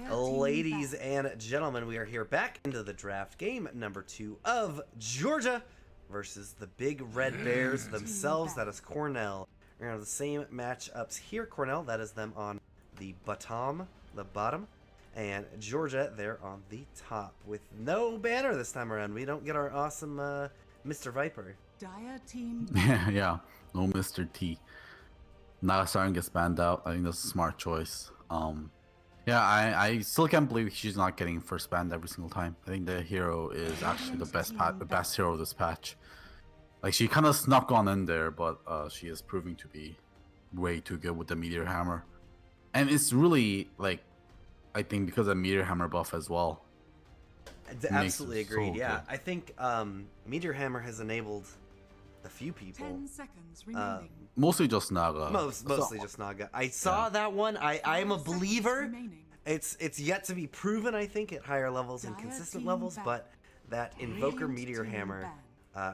Ladies and gentlemen, we are here back into the draft game number 2 of Georgia versus the Big Red Bears themselves. That is Cornell. We're going to have the same matchups here. Cornell, that is them on the bottom, and Georgia, they're on the top with no banner this time around. We don't get our awesome Mr. Viper. Yeah, no Mr. T. Naga Siren gets banned out. I think that's a smart choice. Yeah, I still can't believe she's not getting first banned every single time. I think the hero is actually the best hero of this patch. Like, she kind of snuck on in there, but she is proving to be way too good with the Meteor Hammer. And it's really, like, I think because of Meteor Hammer buff as well. Absolutely agreed, so yeah. good. I think Meteor Hammer has enabled a few people. 10 seconds remaining. Mostly just Naga. Mostly just Naga. I saw that one. I am a believer. It's yet to be proven, I think, at higher levels and consistent levels, but that Invoker Meteor Hammer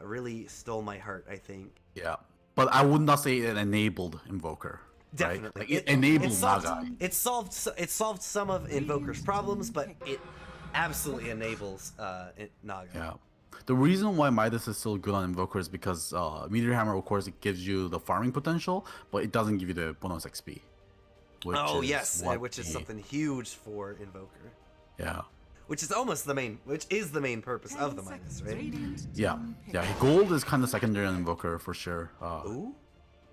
really stole my heart, I think. Yeah, but I would not say it enabled Invoker. Definitely. Right? Like, it enabled Naga. It solved some of Invoker's problems, but it absolutely enables Naga. Yeah. The reason why Midas is still good on Invoker is because Meteor Hammer, of course, it gives you the farming potential, but it doesn't give you the bonus XP. Which is something huge for Invoker. Yeah. Which is the main purpose of the Midas, right? Yeah. Gold is kind of secondary on Invoker for sure. Ooh.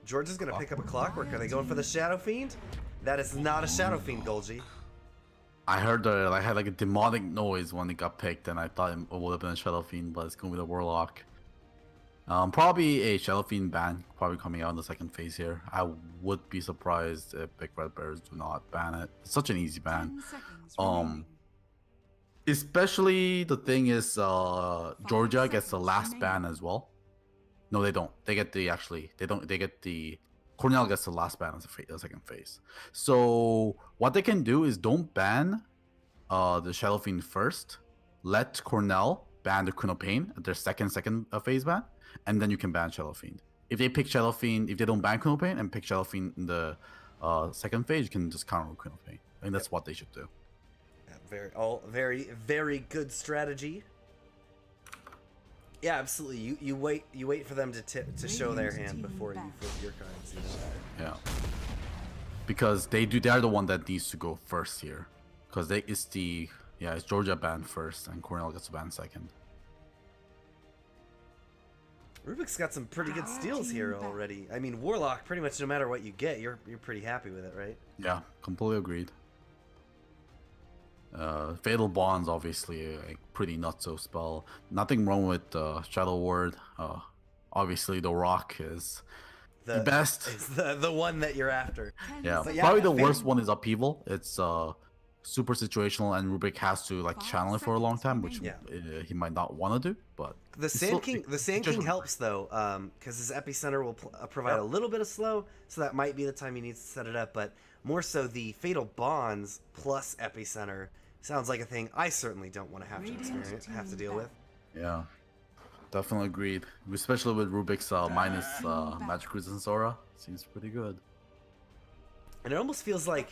Georgia's gonna pick up a Clockwork. Are they going for the Shadow Fiend? That is not a Shadow Fiend, Golgi. I heard I had like a demonic noise when it got picked, and I thought it would have been a Shadow Fiend, but it's going to be the Warlock. Probably a Shadow Fiend ban, probably coming out in the second phase here. I would be surprised if Big Red Bears do not ban it. It's such an easy ban. Especially the thing is, Georgia gets the last ban as well. No, they don't. They get the Cornell gets the last ban as the second phase. So what they can do is don't ban the Shadow Fiend first. Let Cornell ban the Queen of Pain at their second phase ban, and then you can ban Shadow Fiend. If they pick Shadow Fiend, if they don't ban Queen of Pain and pick Shadow Fiend in the second phase, you can just counter Queen of Pain. I think that's what they should do. Yeah, very good strategy. Yeah, absolutely. You wait for them to show their hand before you flip your cards. You know? Yeah, because they are the one that needs to go first here, because it's Georgia banned first and Cornell gets banned second. Rubik's got some pretty good steals here already. I mean, Warlock, pretty much no matter what you get, you're pretty happy with it, right? Yeah, completely agreed. Fatal Bonds, obviously, a pretty nutso spell. Nothing wrong with Shadow Ward. Obviously, the Rock is the best. It's the one that you're after. Yeah, probably the worst one is Upheaval. It's super situational, and Rubik has to like channel it for a long time, which he might not want to do. But the Sand King helps though, because his Epicenter will provide a little bit of slow, so that might be the time he needs to set it up. But more so, the Fatal Bonds plus Epicenter sounds like a thing I certainly don't want to have to deal with. Yeah, definitely agreed. Especially with Rubik's minus Magic Resistance Aura, seems pretty good. And it almost feels like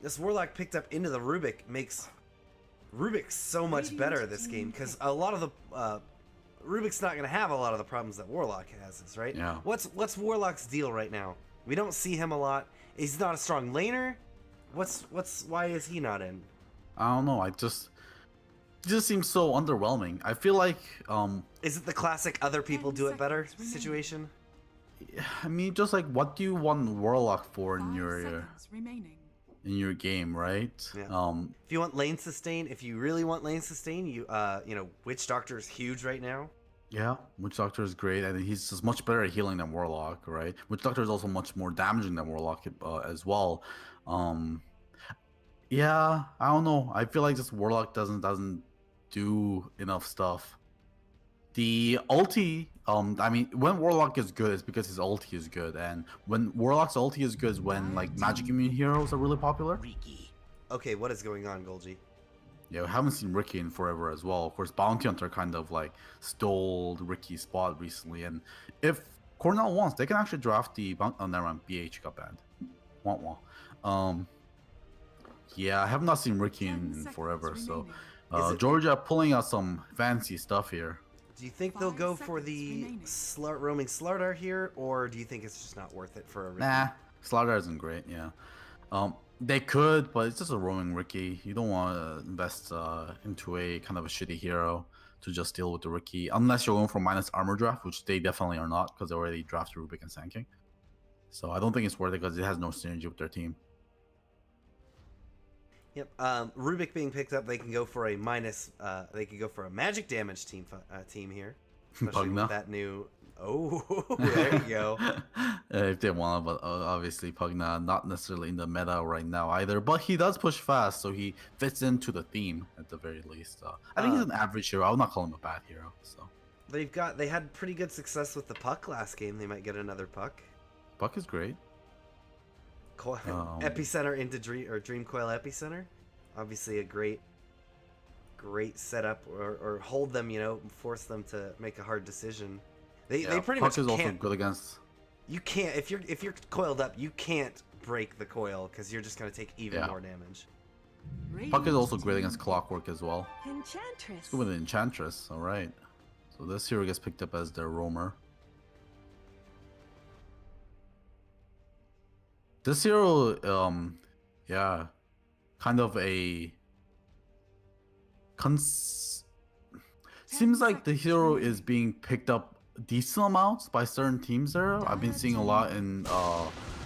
this Warlock picked up into the Rubik makes Rubik so much better this game, because a lot of the Rubik's not going to have a lot of the problems that Warlock has, right? Yeah. What's Warlock's deal right now? We don't see him a lot. He's not a strong laner. Why is he not in? I don't know. It just seems so underwhelming. I feel like is it the classic other people do it better situation? I mean, just like, what do you want Warlock for in your game, right? Yeah. If you want lane sustain, if you really want lane sustain, you know, Witch Doctor is huge right now. Yeah, Witch Doctor is great, and he's just much better at healing than Warlock, right? Witch Doctor is also much more damaging than Warlock as well. Yeah, I don't know. I feel like this Warlock doesn't do enough stuff. The ulti, I mean, when Warlock is good, it's because his ulti is good, and when Warlock's ulti is good is when like magic immune heroes are really popular. Okay, what is going on, Golgi? Yeah, we haven't seen Ricky in forever as well. Of course, Bounty Hunter kind of like stole Ricky's spot recently, and if Cornell wants, they can actually draft the never mind, BH got banned. Want. Yeah, I have not seen Ricky in forever, so Is it- Georgia pulling out some fancy stuff here. Do you think they'll 5 go for the remaining. roaming Slardar here, or do you think it's just not worth it for a Ricky? Nah, Slaughter isn't great. Yeah, they could, but it's just a roaming Ricky. You don't want to invest into a kind of a shitty hero to just deal with the Ricky, unless you're going for minus armor draft, which they definitely are not because they already drafted Rubik and Sand King. So I don't think it's worth it because it has no synergy with their team. Yep. Rubik being picked up, they can go for a minus. They could go for a magic damage team here, especially with Pugna. that new. Oh, there you go. If they want, but obviously Pugna not necessarily in the meta right now either. But he does push fast, so he fits into the theme at the very least. I think he's an average hero. I would not call him a bad hero. So They had pretty good success with the puck last game. They might get another puck. Puck is great. Epicenter into Dream Coil Epicenter, obviously a great setup, or hold them, force them to make a hard decision. They pretty Puck much is also can't. good against. You can't if you're coiled up, you can't break the coil because you're just gonna take even more damage. Puck is also great against Clockwork as well. Enchantress. It's good with the Enchantress. All right. So this hero gets picked up as their roamer. This hero, yeah, kind of a seems like the hero is being picked up decent amounts by certain teams there. I've been seeing a lot in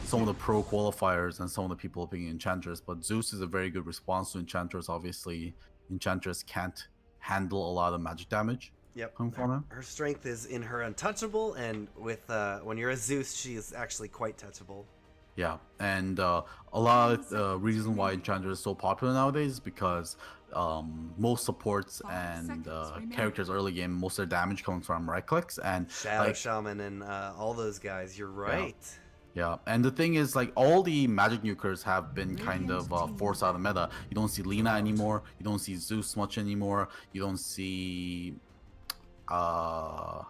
some of the pro qualifiers and some of the people picking Enchantress, but Zeus is a very good response to Enchantress. Obviously, Enchantress can't handle a lot of magic damage. Yep. Coming from him. Her strength is in her untouchable, and with when you're a Zeus, she is actually quite touchable. Yeah, and a lot of the reason why Enchantress is so popular nowadays is because most supports and characters early game, most of their damage comes from right clicks and Shadow Shaman and all those guys. You're right. Yeah, and the thing is, like, all the magic nukers have been kind of forced out of meta. You don't see Lina anymore. You don't see Zeus much anymore. You don't see Pugna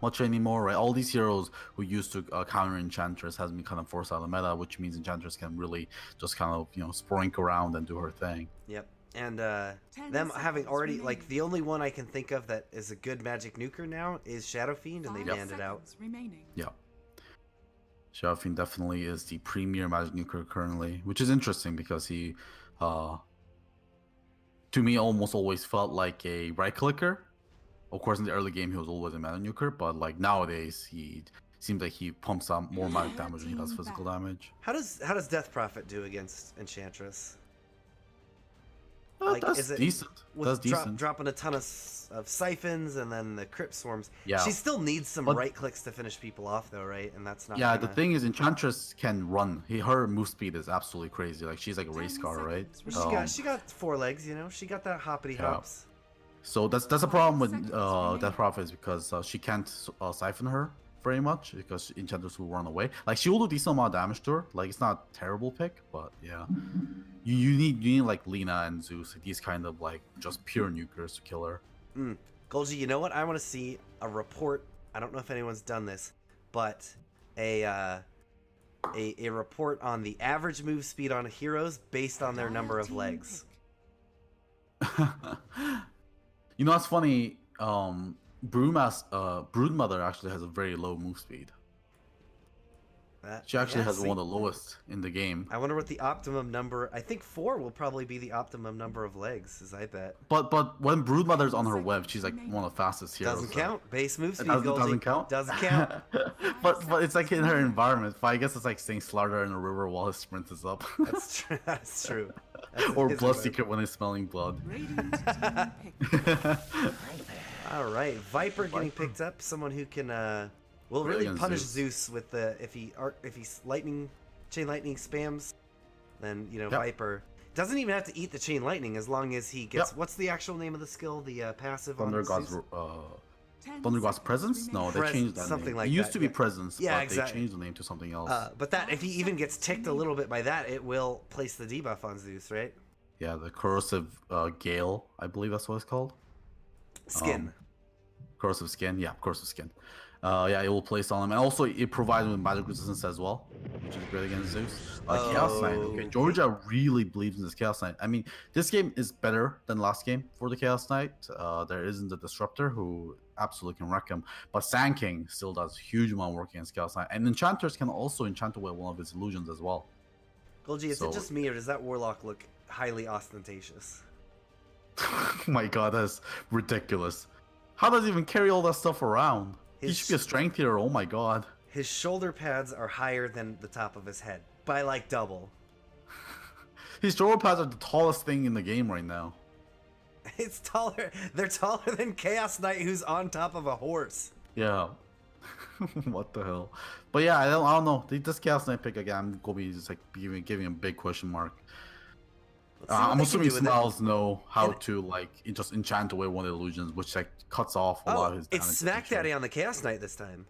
much anymore, right? All these heroes who used to counter Enchantress has been kind of forced out of meta, which means Enchantress can really just kind of, sporink around and do her thing. Yep. And them having already, like, the only one I can think of that is a good magic nuker now is Shadow Fiend, and they banned it out. Yeah. Shadow Fiend definitely is the premier magic nuker currently, which is interesting because he, to me, almost always felt like a right clicker. Of course, in the early game, he was always a mana nuker, but like nowadays, he seems like he pumps out more magic damage than he does physical damage. How does Death Prophet do against Enchantress? That's decent. That's decent. Dropping a ton of siphons and then the crypt swarms. Yeah. She still needs some right clicks to finish people off, though, right? And that's not. Yeah, the thing is, Enchantress can run. Her move speed is absolutely crazy. Like, she's like a race car, right? She got 4 legs, She got that hoppity hops. So that's a problem with Death Prophet is because she can't siphon her very much because Enchantress will run away. Like, she will do decent amount of damage to her. Like, it's not a terrible pick, but yeah. You need like Lina and Zeus, these kind of like just pure nukers to kill her. Golgi, you know what? I want to see a report. I don't know if anyone's done this, but a report on the average move speed on heroes based on their number of legs. It's funny. Broodmother actually has a very low move speed. She actually has one of the lowest in the game. I wonder what the optimum number. I think 4 will probably be the optimum number of legs, as I bet. But when Broodmother's on her web, she's like one of the fastest heroes. Doesn't count. Base move speed. Doesn't count. Doesn't count. but it's like in her environment. But I guess it's like staying Slaughter in a river while his sprint is up. That's true. That's true. Or Bloodseeker when he's smelling blood. All right, Viper getting picked up. Someone who can will really punish Zeus with the if he chain lightning spams, then Viper doesn't even have to eat the chain lightning as long as he gets. What's the actual name of the skill? The passive on Zeus? Thunder God's Presence? No, they changed that something name. like it used that, to be Presence, yeah, but exactly. they changed the name to something else. But that if he even gets ticked a little bit by that, it will place the debuff on Zeus, right? Yeah, the Corrosive Gale, I believe that's what it's called. Skin. Corrosive Skin, yeah, Corrosive Skin. Yeah, it will place on him, and also it provides him with magic resistance as well. which is great against Zeus. Chaos Knight. Okay, Oh. Georgia really believes in this Chaos Knight. I mean, this game is better than last game for the Chaos Knight. There isn't the Disruptor who absolutely can wreck him, but Sand King still does huge amount of work against Chaos Knight, and Enchanters can also enchant away one of his illusions as well. Golgi, is So- it just me, or does that Warlock look highly ostentatious? Oh my god, that's ridiculous. How does he even carry all that stuff around? He His- should be a strength hero. Oh my god. His shoulder pads are higher than the top of his head by like double. His shoulder pads are the tallest thing in the game right now. It's taller. They're taller than Chaos Knight, who's on top of a horse. Yeah. What the hell? But yeah, I don't know. This Chaos Knight pick again, I'm gonna be just like giving a big question mark. Let's see what I'm they can assuming do with it. Smiles know how And- to like just enchant away one of the illusions, which like cuts off a lot of Oh, his it's damage Smack potential. Daddy on the Chaos Knight this time.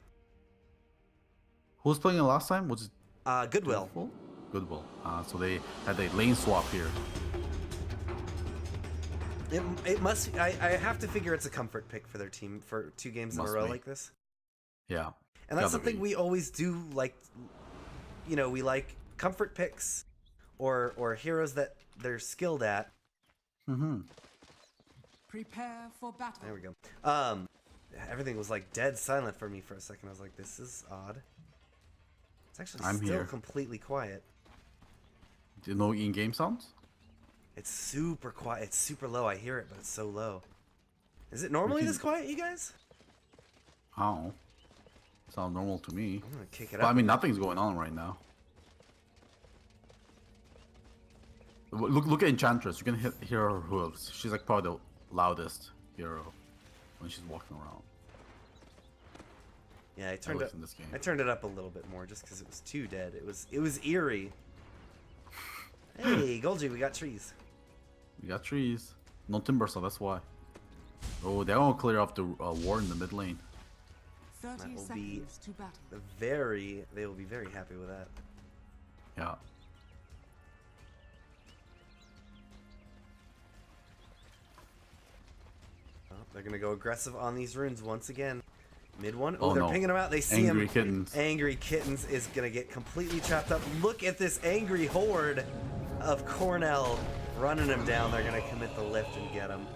Who was playing it last time? Was it Goodwill. Goodwill? Goodwill. So they had a lane swap here. It must. I have to figure it's a comfort pick for their team for 2 games in a Must row be. like this. Yeah. And that's Gotta something be. we always do. Like, you know, we like comfort picks, or heroes that they're skilled at. Mm-hmm. Prepare for battle. There we go. Everything was like dead silent for me for a second. I was like, this is odd. It's actually I'm still here. completely quiet. Do you know in-game sounds? It's super quiet. It's super low. I hear it, but it's so low. Is it normally can- this quiet, you guys? Oh. Sounds normal to me. I'm gonna kick it But up. I mean, nothing's going on right now. Look at Enchantress. You can hear her hooves. She's like probably the loudest hero when she's walking around. Yeah, I At turned least it. in this game. I turned it up a little bit more just because it was too dead. It was eerie. Hey, Golgi, we got trees. We got trees. No timber, so that's why. Oh, they're gonna clear off the war in the mid lane. 30 That will seconds be to battle. They will be very happy with that. Yeah. Oh, they're gonna go aggressive on these runes once again. Mid one. Oh, Oh, they're no. pinging them out. They see Angry him. Kittens. Angry Kittens is gonna get completely trapped up. Look at this angry horde of Cornell running him down. They're gonna commit the lift and get him.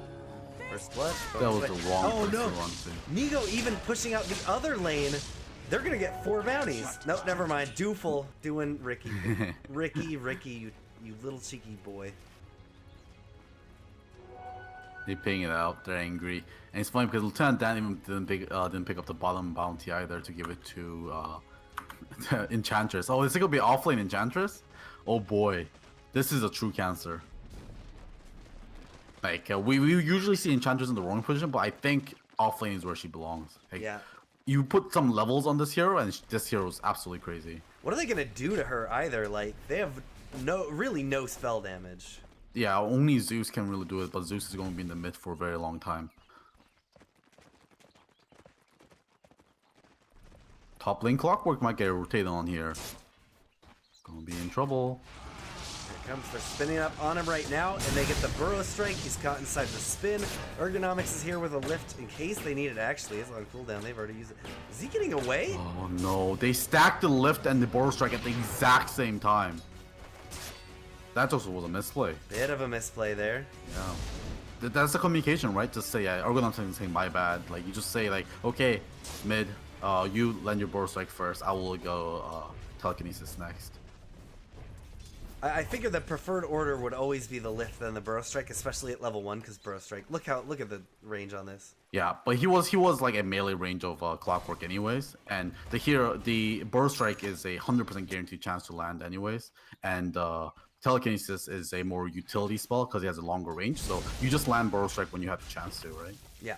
First blood. That was focus the right- wrong Oh person no! to run to. Nigo even pushing out the other lane. They're gonna get 4 bounties. Nope, never mind. Dooful doing Ricky. Ricky, you little cheeky boy. They ping it out. They're angry, and it's funny because Lieutenant Dan even didn't pick up the bottom bounty either to give it to the Enchantress. Oh, is it gonna be offlane Enchantress? Oh boy, this is a true cancer. Like we usually see Enchantress in the wrong position, but I think offlane is where she belongs. Like, Yeah. You put some levels on this hero, and this hero is absolutely crazy. What are they gonna do to her either? Like, they have really no spell damage. Yeah, only Zeus can really do it, but Zeus is going to be in the mid for a very long time. Top lane Clockwork might get rotated on here. Gonna be in trouble. Here it comes. They're spinning up on him right now, and they get the Burrow Strike. He's caught inside the spin. Ergonomics is here with a lift in case they need it. Actually, it's on cooldown. They've already used it. Is he getting away? Oh no, they stacked the lift and the Borrow Strike at the exact same time. That also was a misplay. Bit of a misplay there. Yeah. That's the communication, right? Just say, yeah, Ergonomics is saying my bad. Like, you just say, like, okay, mid, you land your Borrow Strike first. I will go Telekinesis next. I figured the preferred order would always be the lift then the Burrow Strike, especially at level 1, because Burrow Strike. Look at the range on this. Yeah, but he was like a melee range of Clockwork anyways, and the Burrow Strike is a 100% guaranteed chance to land anyways, and Telekinesis is a more utility spell because he has a longer range, so you just land Burrow Strike when you have the chance to, right? Yeah.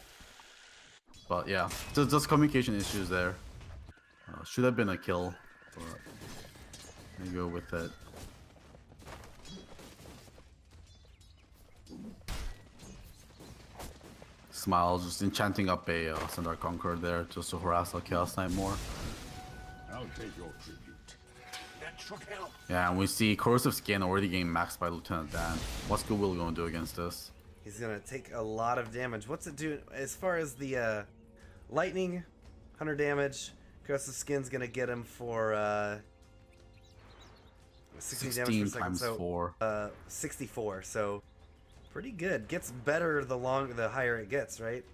But yeah, just communication issues there. Should have been a kill, but you go with it. Smiles just enchanting up a Sundar Conqueror there just to harass the Chaos Knight more. I'll take your tribute. That should help. Yeah, and we see Corrosive Skin already getting maxed by Lieutenant Dan. What's Goodwill going to do against this? He's gonna take a lot of damage. What's it do as far as the lightning? 100 damage. Corrosive Skin's gonna get him for 16 damage per 16 second. times So 4. 64. So pretty good. Gets better the higher it gets, right?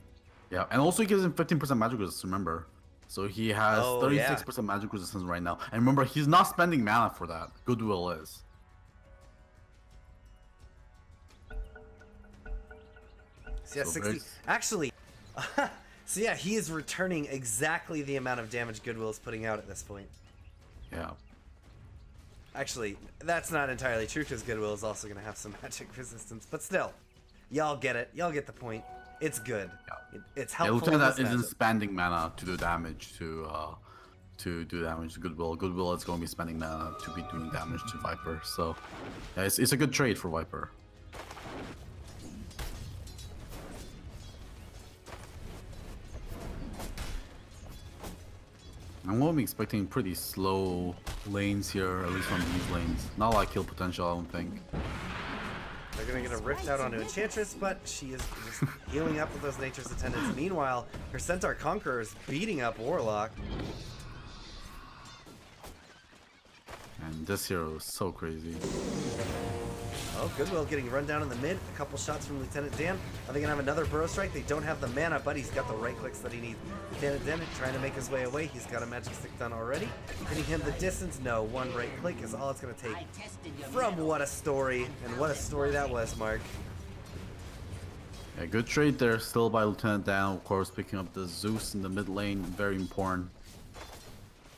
Yeah, and also it gives him 15% magic resistance, remember. So he has Oh, yeah. 36% magic resistance right now. And remember, he's not spending mana for that. Goodwill is. So yeah, So 60. very- Actually, so yeah, he is returning exactly the amount of damage Goodwill is putting out at this point. Yeah. Actually, that's not entirely true because Goodwill is also going to have some magic resistance. But still, y'all get it. Y'all get the point. It's good. Yeah. It's Yeah, helpful in Lieutenant this isn't matchup. spending mana to do damage to do damage to Goodwill. Goodwill is going to be spending mana to be doing damage to Viper. So yeah, it's a good trade for Viper. I'm going to be expecting pretty slow lanes here, at least on these lanes. Not a lot of kill potential, I don't think. They're going to get a rift out onto Enchantress, but she is just healing up with those Nature's Attendants. Meanwhile, her Centaur Conqueror is beating up Warlock. And this hero is so crazy. Oh, Goodwill getting run down in the mid. A couple shots from Lieutenant Dan. Are they going to have another Burrow Strike? They don't have the mana, but he's got the right clicks that he needs. Lieutenant Dan trying to make his way away. He's got a magic stick done already. Hitting him the distance. No, one right click is all it's going to take from What a Story. And what a story that was, Mark. Yeah, good trade there, still by Lieutenant Dan, of course, picking up the Zeus in the mid lane, very important.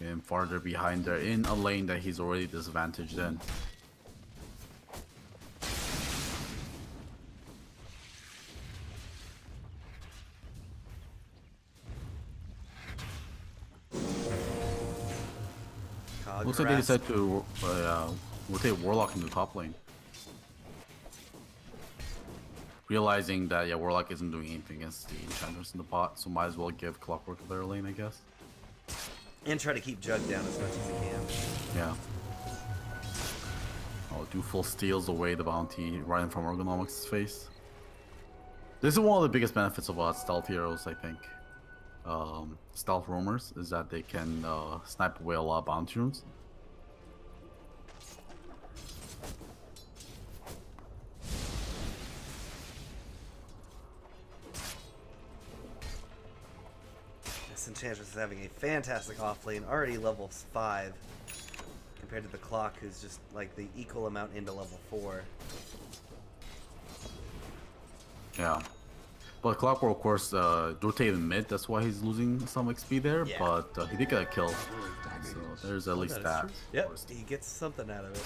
And farther behind there, in a lane that he's already disadvantaged in. Looks like they decided to rotate Warlock in the top lane. Realizing that, yeah, Warlock isn't doing anything against the Enchantress in the pot, so might as well give Clockwork their lane, I guess. And try to keep Jug down as much as he can. Yeah. Oh, Duful steals away the bounty right in from Ergonomics' face. This is one of the biggest benefits of stealth heroes, I think. Stealth roamers, is that they can snipe away a lot of bounty runes. This Enchantress is having a fantastic off lane, already level 5. Compared to the Clock, who's just like the equal amount into level 4. Yeah. But Clockwork, of course, rotated mid, that's why he's losing some XP there, Yeah. but he did get a kill. So there's at least that. True. Yep, he gets something out of it.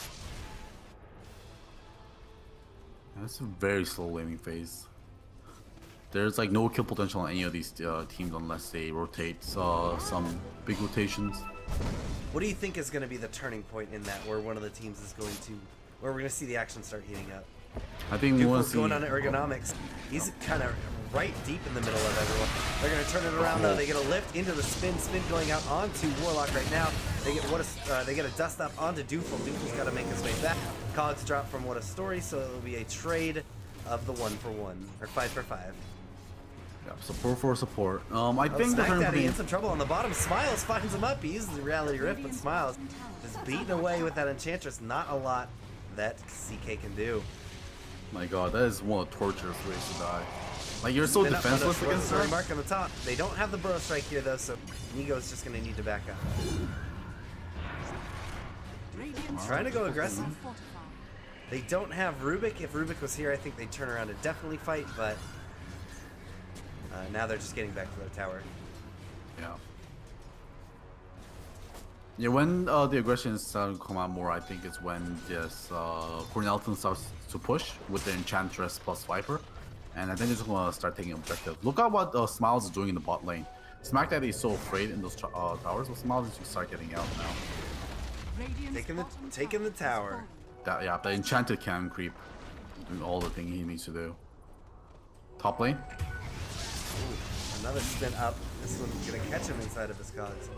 That's a very slow laning phase. There's like no kill potential on any of these teams unless they rotate some big rotations. What do you think is going to be the turning point in that, where one of the teams is going to, where we're going to see the action start heating up? I think we want to Dufel's see. going on Ergonomics. He's kind of right deep in the middle of everyone. They're going to turn it around though. They get a lift into the spin going out onto Warlock right now. They get a dust up onto Dufel. Dufel's got to make his way back. Cogs drop from What a Story, so it'll be a trade of the 1-for-1 or 5-for-5. Yeah, support for support. I think the Snack turning Daddy in point. some trouble on the bottom. Smiles finds him up. He uses the Reality Rift, but Smiles is beaten away with that Enchantress. Not a lot that CK can do. My God, that is one of the torturous ways to die. Like you're so Spin up on defenseless the against story her. mark on the top. They don't have the Burrow Strike here though, so Nigo's just going to need to back up. Radiant's Trying to go aggressive. fortified. They don't have Rubik. If Rubik was here, I think they'd turn around and definitely fight, but now they're just getting back to their tower. Yeah. Yeah, when the aggression is starting to come out more, I think it's when this Cornell starts to push with the Enchantress plus Viper. And I think they're just going to start taking objective. Look at what Smiles is doing in the bot lane. Smack Daddy is so afraid in those towers, but Smiles is to start getting out now. Radiant's bottom Taking the tower is tower. Yeah, the Enchanted cannon creep. Doing all the thing he needs to do. Top lane. Another spin up. This one's going to catch him inside of his cogs.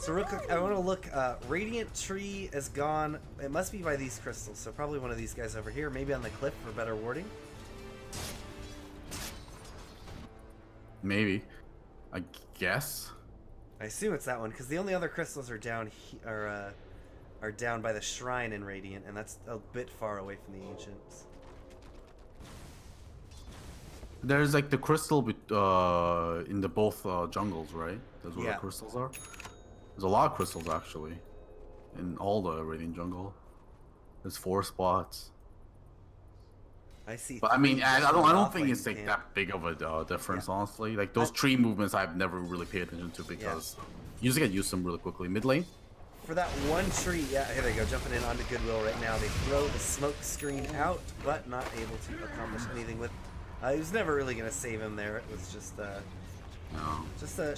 So real quick, I want to look. Radiant Tree is gone. It must be by these crystals, so probably one of these guys over here. Maybe on the cliff for better warding. Maybe. I guess. I assume it's that one because the only other crystals are down are are down by the shrine in Radiant, and that's a bit far away from the Ancients. There's like the crystal in the both jungles, right? That's where Yeah. the crystals are. There's a lot of crystals actually in all the Radiant jungle. There's 4 spots. I see. But I mean, 3 I just don't off think lane it's like camp. that big of a difference, Yeah. honestly. Like those tree movements, I've never really paid attention to because you just get used to them really quickly. Mid lane, For that one tree, yeah, here they go, jumping in onto Goodwill right now. They throw the smoke screen out, but not able to accomplish anything with. He was never really gonna save him there. It was just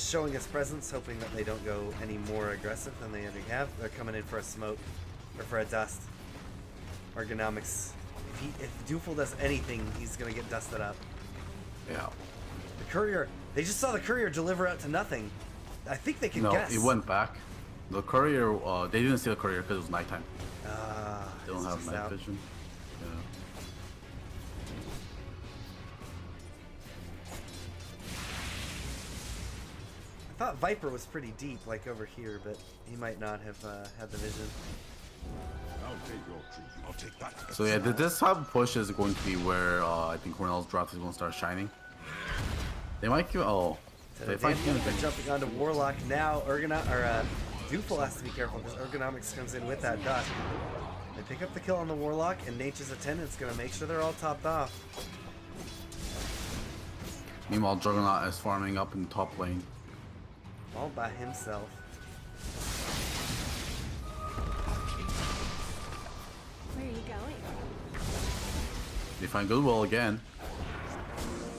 showing his presence, hoping that they don't go any more aggressive than they already have. They're coming in for a smoke or for a dust. Ergonomics. If Dooful does anything, he's gonna get dusted up. yeah. The courier. They just saw the courier deliver out to nothing. I think they can No, guess. it went back. The courier, they didn't see the courier because it was nighttime. They don't it's have just night out. vision. Yeah. I thought Viper was pretty deep, like over here, but he might not have had the vision. I'll take your tribute. I'll take that. So yeah, this type of push is going to be where I think Cornell's draft is going to start shining. They might give. Oh, they might give. They're jumping onto Warlock now. Dooful has to be careful because Ergonomics comes in with that dot. They pick up the kill on the Warlock, and Nature's attendant's gonna make sure they're all topped off. Meanwhile, Juggernaut is farming up in the top lane. All by himself. Where are you going? They find Goodwill again.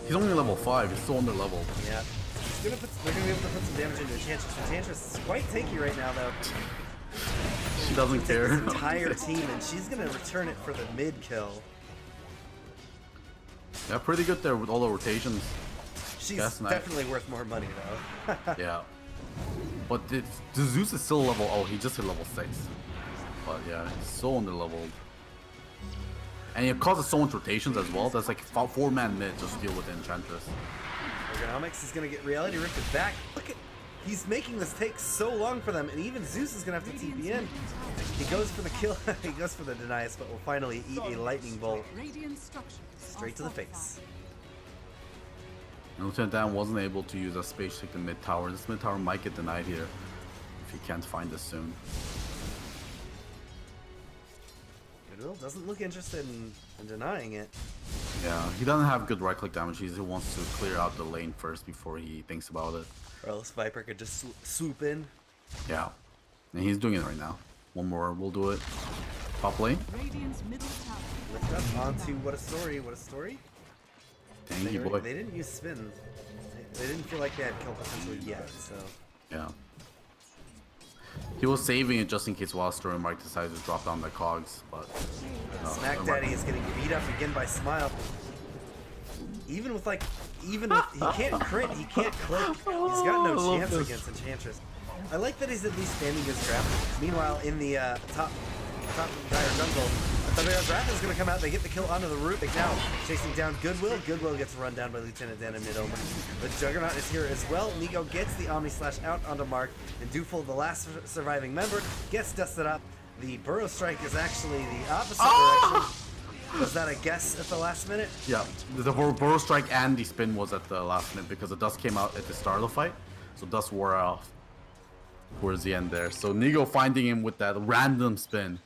He's only level 5. He's still under level. Yeah. They're gonna be able to put some damage into Enchantress. Enchantress is quite tanky right now, though. She doesn't Take care. this entire team, and she's gonna return it for the mid kill. Yeah, pretty good there with all the rotations. She's That's nice. definitely worth more money, though. Yeah. But the Zeus is still level. Oh, he just hit level 6. But yeah, he's so under leveled. And it causes so much rotations as well. That's like 4-man mid just deal with the Enchantress. Ergonomics is gonna get reality ripped back. Look at, he's making this take so long for them, and even Zeus is gonna have to TP in. He goes for the kill. He goes for the denies, but will finally eat a lightning bolt Radiant structures straight to the face. And Lieutenant Dan wasn't able to use a space to take the mid tower. This mid tower might get denied here if he can't find this soon. Goodwill doesn't look interested in denying it. Yeah, he doesn't have good right click damage. He wants to clear out the lane first before he thinks about it. Or else Viper could just swoop in. Yeah, and he's doing it right now. One more, we'll do it. Top lane. Radiant's middle tower. Lift up onto what a story, what a story. Thank you, boy. They didn't use spins. They didn't feel like they had kill potential yet, so. Yeah. He was saving it just in case Wildstone and Mike decides to drop down the cogs, but no, Smack Daddy is getting beat up again by Smile. Even with he can't crit, he can't click. He's got no love chance this. against Enchantress. I like that he's at least standing his ground. Meanwhile, in the top entire jungle, Thunder's Wrath is going to come out. They get the kill onto the root. They now chasing down Goodwill. Goodwill gets run down by Lieutenant Dan in mid-omen. The Juggernaut is here as well. Nigo gets the Omni Slash out onto Mark. And Dooful, the last surviving member, gets dusted up. The Burrow Strike is actually the opposite direction. Was that a guess at the last minute? yeah, the Burrow Strike and the spin was at the last minute because the dust came out at the start of the fight, so dust wore off towards the end there. So Nigo finding him with that random spin,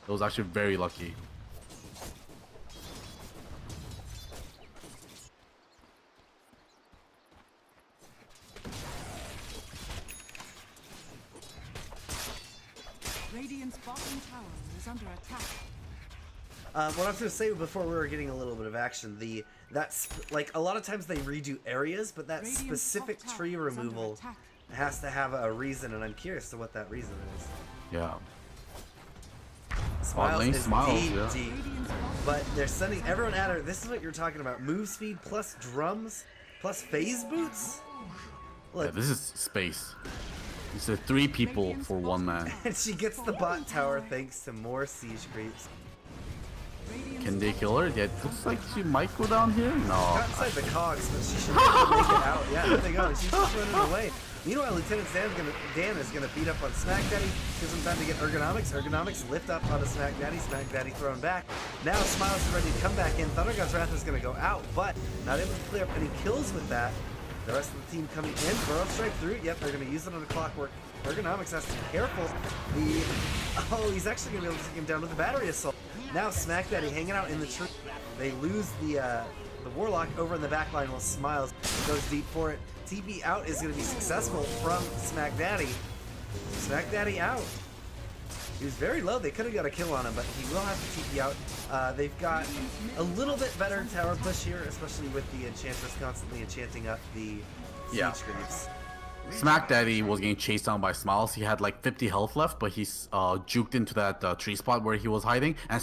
it was actually very lucky. Radiant's bottom tower is under attack. What I was going to say before we were getting a little bit of action, like a lot of times they redo areas, but that Radiant's specific top tower tree is under removal attack. has to have a reason, and I'm curious to what that reason is. Yeah. Smiles lane is Smiles, deep, yeah. deep. Radiant's bottom But they're sending everyone at her. This is what you're talking about. Move speed plus drums plus phase boots? Yeah, Look, this is space. It's 3 people for 1 man. and she gets the bot tower thanks to more siege creeps. Can they kill her? Yeah, it looks like she might go down here. No. Got inside the cogs, but she should be able to make it out. Yeah, there they go. She's just running away. Meanwhile, Lieutenant Dan is gonna beat up on Smack Daddy. Gives him time to get Ergonomics. Ergonomics lift up onto Smack Daddy. Smack Daddy thrown back. Now Smiles is ready to come back in. Thunder God's Wrath is gonna go out, but not able to clear up any kills with that. The rest of the team coming in. Burrow Strike through. Yep, they're gonna use it on a Clockwork. Ergonomics has to be careful. He's actually gonna be able to take him down with the Battery Assault. Now Smack Daddy hanging out in the tree. They lose the Warlock over in the back line while Smiles goes deep for it. TP out is going to be successful from Smack Daddy. Smack Daddy out. He was very low. They could have got a kill on him, but he will have to TP out. They've got a little bit better tower push here, especially with the Enchantress constantly enchanting up the siege creeps. Smack Daddy was getting chased down by Smiles. He had like 50 health left, but he's juked into that tree spot where he was hiding, and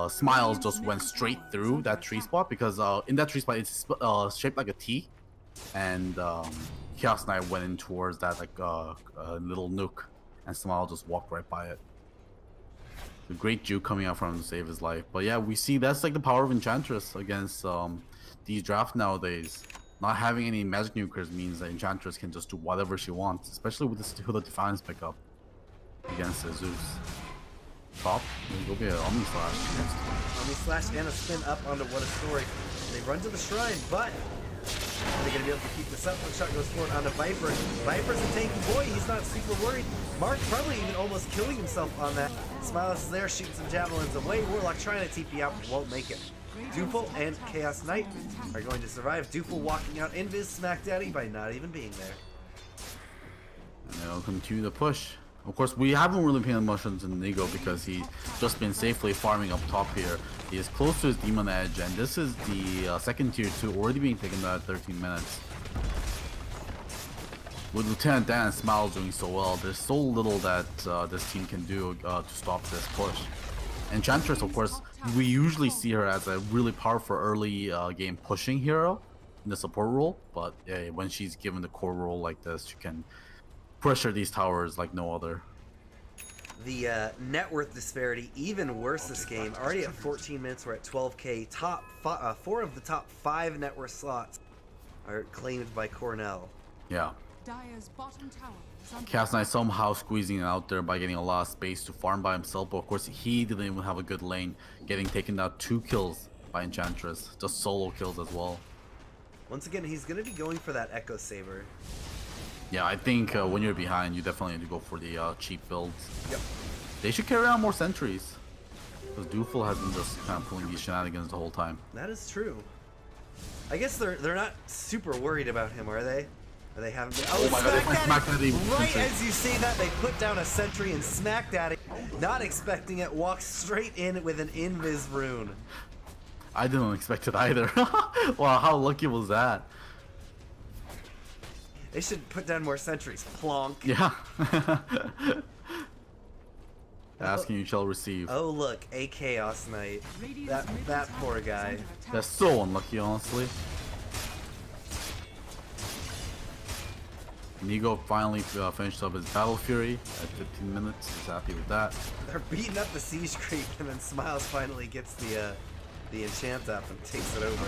Smiles just went straight through that tree spot because in that tree spot it's shaped like a T, and Chaos Knight went in towards that like little nook, and Smiles just walked right by it. The great juke coming out from him to save his life. But yeah, we see that's like the power of Enchantress against these drafts nowadays. Not having any magic nukers means that Enchantress can just do whatever she wants, especially with the Defiance pickup against the Zeus. Top, go be an Omni Slash. Omni Slash and a spin up onto What a Story. They run to the shrine, but are they going to be able to keep this up? One shot goes forward onto Viper. Viper's a tanky boy. He's not super worried. Mark probably even almost killing himself on that. Smiles is there, shooting some javelins away. Warlock trying to TP out, won't make it. Doofle and Chaos Knight are going to survive. Doofle walking out Invis Smack Daddy by not even being there. And they'll continue to push. Of course, we haven't really paid much attention to Nigo because he's just been safely farming up top here. He is close to his Demon Edge, and this is the second tier 2 already being taken at 13 minutes. With Lieutenant Dan and Smiles doing so well, there's so little that this team can do to stop this push. Enchantress, of course, we usually see her as a really powerful early game pushing hero in the support role, but yeah, when she's given the core role like this, she can pressure these towers like no other. The net worth disparity even worse this game. Already at 14 minutes, we're at 12k. Top 4 of the top 5 net worth slots are claimed by Cornell. Yeah. Dire's bottom tower is under Chaos Knight somehow squeezing it out there by getting a lot of space to farm by himself, but of course he didn't even have a good lane, getting taken out 2 kills by Enchantress, just solo kills as well. Once again, he's going to be going for that Echo Saber. Yeah, I think when you're behind, you definitely need to go for the cheap builds. Yep. They should carry on more sentries, because Doofle has been just kind of pulling these shenanigans the whole time. That is true. I guess they're not super worried about him, are they? Or they haven't been. Oh my god, they Smack Daddy. Right as you say that, they put down a sentry and Smack Daddy, not expecting it, walks straight in with an Invis rune. I didn't expect it either. Wow, how lucky was that? They should put down more sentries. Plonk. Yeah. Asking you shall receive. Oh look, a Chaos Knight. That poor guy. That's so unlucky, honestly. Nigo finally finished up his Battle Fury at 15 minutes. He's happy with that. They're beating up the siege creep, and then Smiles finally gets the enchant up and takes it over.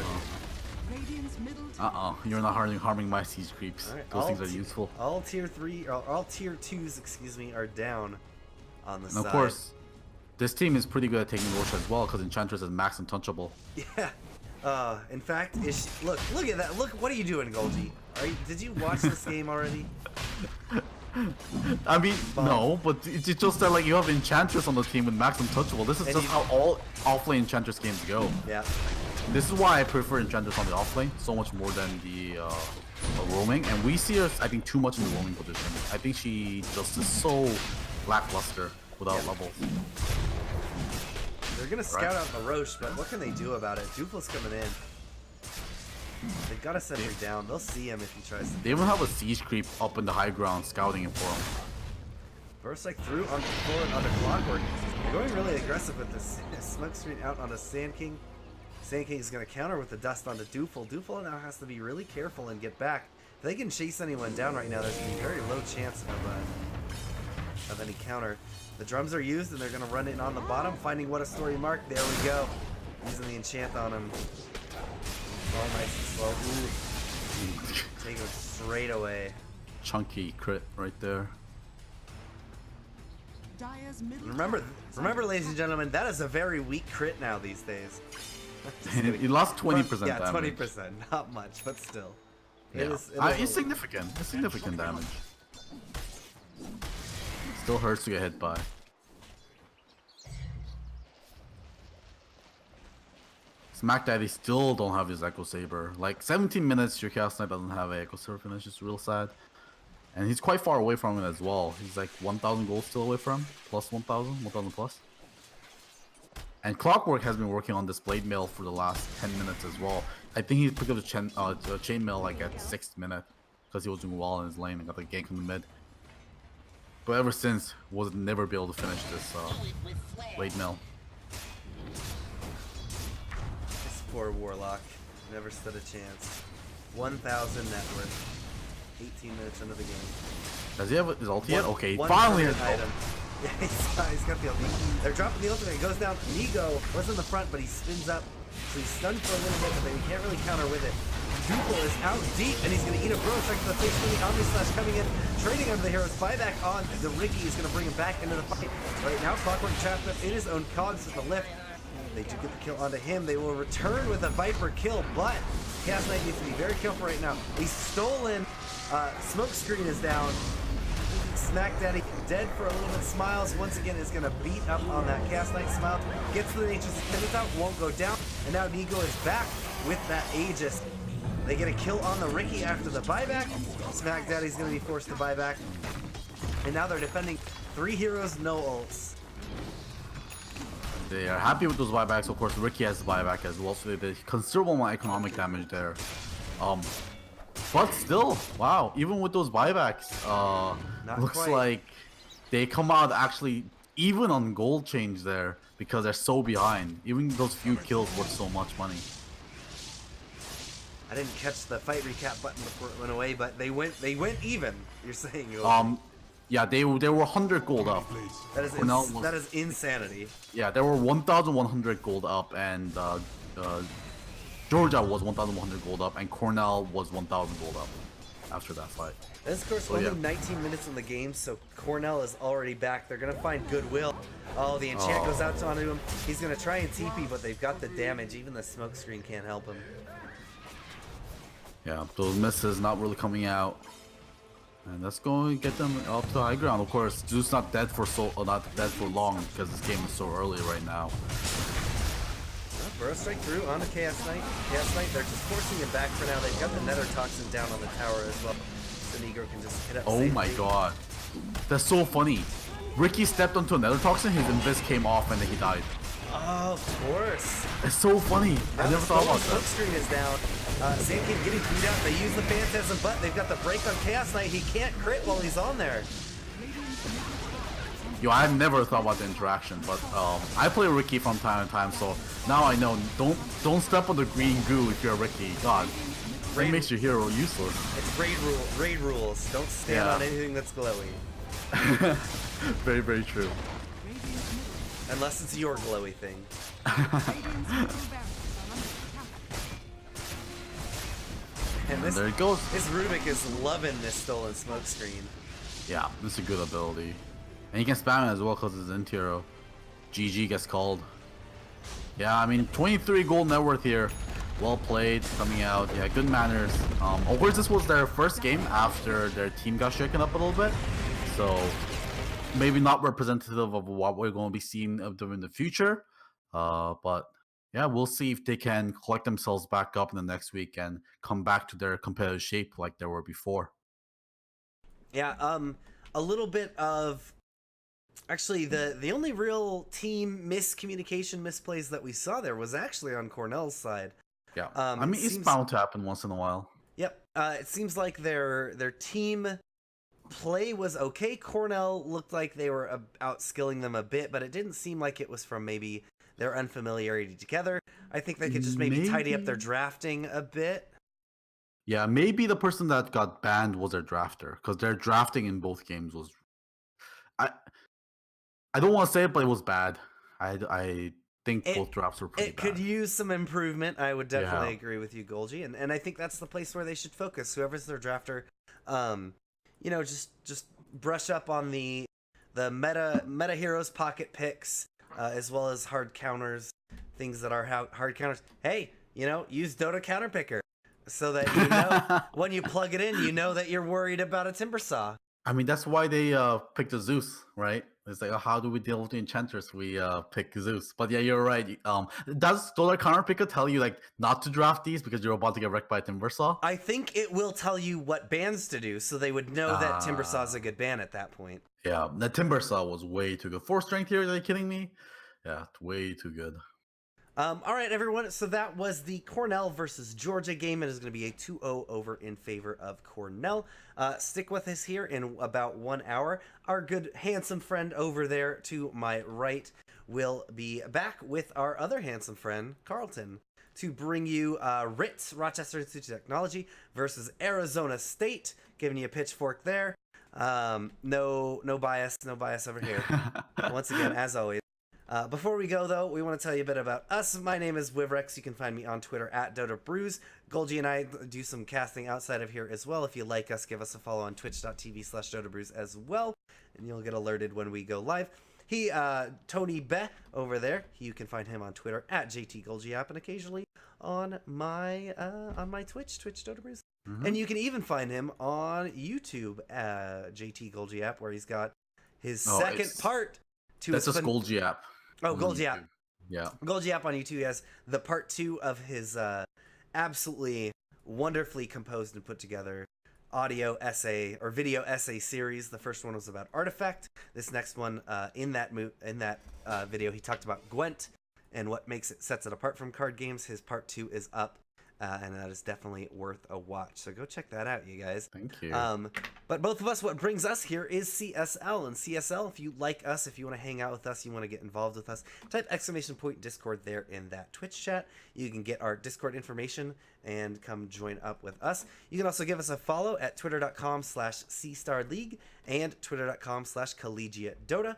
Radiant's middle tower. You're not harming my siege creeps. Right, Those things are useful. All tier 3, or all tier 2s, excuse me, are down on the And side. of course, this team is pretty good at taking Roche as well because Enchantress is max untouchable. Yeah. In fact, look at that. Look, what are you doing, Golgi? Did you watch this game already? I mean, no, but it's just that like you have Enchantress on the team with max untouchable. This is And just how all offlane Enchantress games go. Yeah. This is why I prefer Enchantress on the offlane so much more than the roaming. And we see her, I think, too much in the roaming position. I think she just is so lackluster without levels. They're gonna scout out the Roche, but what can they do about it? Doofle's coming in. They've got to send her down. They'll see him if he tries to. They even have a siege creep up in the high ground scouting him for him. Burst like through on the floor and onto Clockwork. They're going really aggressive with this smoke screen out onto Sand King. Sand King is going to counter with the dust onto Doofle. Doofle now has to be really careful and get back. If they can chase anyone down right now, there's going to be very low chance of any counter. The drums are used and they're going to run in on the bottom, finding What a Story mark. There we go. Using the enchant on him. All nice and slow. Ooh. Take him straight away. chunky crit right there. Dire's middle Remember, tower is remember, under ladies and gentlemen, that is a very weak crit now these days. Just He kidding. lost 20% Yeah, damage. 20%, not much, but still. Yeah. It is It's significant. It's significant damage. Still hurts to get hit by. Smack Daddy still don't have his Echo Saber. Like 17 minutes, your Chaos Knight doesn't have an Echo Saber finish. It's real sad. And he's quite far away from it as well. He's like 1,000 gold still away from him. Plus 1,000, 1,000 plus. And Clockwork has been working on this blade mail for the last 10 minutes as well. I think he picked up the chain mail like at 6th minute because he was doing well in his lane and got the gank from the mid. But ever since, was never be able to finish this blade mail. This poor Warlock never stood a chance. 1,000 net worth. 18 minutes into the game. Does he have his ulti yet? Okay, One finally permanent has item. Yeah, he's got the ulti. They're dropping the ultimate. He goes down. Nigo was in the front, but he spins up. So he's stunned for a little bit, but then he can't really counter with it. Duple is out deep, and he's going to eat a bro strike to the face. The Omni Slash coming in, trading under the heroes. Buyback on the Ricky is going to bring him back into the fight. Right now, Clockwork trapped up in his own cogs with the lift. They do get the kill onto him. They will return with a Viper kill, but Chaos Knight needs to be very careful right now. He's stolen. Smoke screen is down. Smack Daddy dead for a little bit. Smiles once again is going to beat up on that Chaos Knight. Smile gets to the Nature's Attendant out, won't go down. And now Nigo is back with that Aegis. They get a kill on the Ricky after the buyback. Smack Daddy's going to be forced to buy back. And now they're defending 3 heroes, no ults. They are happy with those buybacks. Of course, Ricky has the buyback as well, so they did considerable amount of economic damage there. But still, wow, even with those buybacks, looks quite. like they come out actually even on gold change there because they're so behind. Even those few kills worth so much money. I didn't catch the fight recap button before it went away, but they went even. You're saying Yeah, they were 100 gold up. that is Cornell was- that is insanity. Yeah, they were 1,100 gold up, and Georgia was 1,100 gold up, and Cornell was 1,000 gold up after that fight. And of course, Oh, only yeah. 19 minutes in the game, so Cornell is already back. They're gonna find goodwill. Oh, the enchant goes out onto him. He's gonna try and TP, but they've got the damage. Even the smoke screen can't help him. Yeah, those misses not really coming out. And that's going to get them up to high ground. Of course, Zeus not dead for long because this game is so early right now. Well, Burrow strike through onto Chaos Knight. Chaos Knight, they're just forcing him back for now. They've got the Nether Toxin down on the tower as well. So Negro can just hit up Oh safely. my god. That's so funny. Ricky stepped onto another toxin, his invis came off, and then he died. Oh, of course. It's so funny. I never thought about Smoke that. screen is down. Sand King getting beat out. They use the Phantasm, but they've got the break on Chaos Knight. He can't crit while he's on there. Yo, I never thought about the interaction, but I play Ricky from time to time, so now I know. Don't step on the green goo if you're Ricky. God, it Raid- makes your hero useless. It's raid rules. Don't stand Yeah. on anything that's glowy. Very, very true. Unless it's your glowy thing. Radiant's middle barracks are under attack. And And there it goes. this Rubik is loving this stolen smoke screen. Yeah, this is a good ability. And you can spam it as well because it's Intero. GG gets called. Yeah, I mean, 23 gold net worth here. Well played, coming out. Yeah, good manners. Of course, this was their first game after their team got shaken up a little bit. So, maybe not representative of what we're going to be seeing of them in the future. But, yeah, we'll see if they can collect themselves back up in the next week and come back to their competitive shape like they were before. Yeah, a little bit of actually the only real team miscommunication misplays that we saw there was actually on Cornell's side. Yeah, it I mean, it's seems- bound to happen once in a while. Yep. It seems like their team play was okay. Cornell looked like they were outskilling them a bit, but it didn't seem like it was from maybe their unfamiliarity together. I think they could just maybe tidy up their Maybe. drafting a bit. Yeah, maybe the person that got banned was their drafter because their drafting in both games was. I don't want to say it, but it was bad. I think both drafts were pretty It bad. could use some improvement. I would definitely Yeah. agree with you, Golgi, and I think that's the place where they should focus. Whoever's their drafter, just brush up on the meta heroes pocket picks, as well as hard counters, things that are hard counters. Hey, use Dota counter picker so that when you plug it in, that you're worried about a timber saw. I mean, that's why they picked the Zeus, right? It's like, how do we deal with the enchanters? We pick Zeus. But yeah, you're right. Does Dollar Counter Picker tell you like not to draft these because you're about to get wrecked by Timbersaw? I think it will tell you what bans to do, so they would know that Timbersaw is a good ban at that point. Yeah, the Timbersaw was way too good. 4 strength here, are you kidding me? Yeah, way too good. All right, everyone. So that was the Cornell versus Georgia game. It is going to be a 2-0 over in favor of Cornell. Stick with us here in about 1 hour. Our good, handsome friend over there to my right will be back with our other handsome friend, Carlton, to bring you RIT, Rochester Institute of Technology, versus Arizona State. Giving you a pitchfork there. No bias over here. Once again, as always. Before we go, though, we want to tell you a bit about us. My name is Wivrex. You can find me on Twitter at DotaBrews. Golgi and I do some casting outside of here as well. If you like us, give us a follow on twitch.tv/DotaBrews as well, and you'll get alerted when we go live. Tony Be over there, you can find him on Twitter at JTGolgiapp, and occasionally on my Twitch DotaBrews. Mm-hmm. And you can even find him on YouTube, JTGolgiapp, where he's got his second part to his... That's a Golgiapp. Oh, Golgiapp. Yeah. Golgiapp on YouTube. He has the part 2 of his absolutely wonderfully composed and put together audio essay or video essay series. The first one was about Artifact. This next one, in that video, he talked about Gwent and what sets it apart from card games. His part 2 is up. And that is definitely worth a watch. So go check that out, you guys. Thank you. But both of us, what brings us here is CSL. And CSL, if you like us, if you want to hang out with us, you want to get involved with us, type !Discord there in that Twitch chat. You can get our Discord information and come join up with us. You can also give us a follow at twitter.com/CStarLeague and twitter.com/CollegiateDota.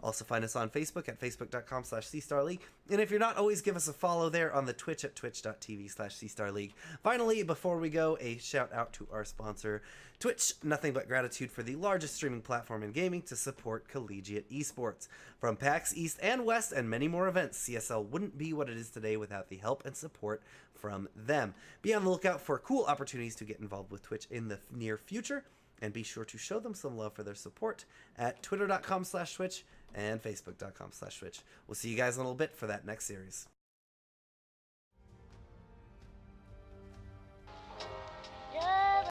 Also find us on Facebook at facebook.com/CStarLeague. And if you're not, always give us a follow there on the Twitch at twitch.tv/CStarLeague. Finally, before we go, a shout out to our sponsor, Twitch. Nothing but gratitude for the largest streaming platform in gaming to support collegiate esports. From PAX East and West and many more events, CSL wouldn't be what it is today without the help and support from them. Be on the lookout for cool opportunities to get involved with Twitch in the near future. And be sure to show them some love for their support at twitter.com/Twitch and facebook.com/Twitch. We'll see you guys in a little bit for that next series.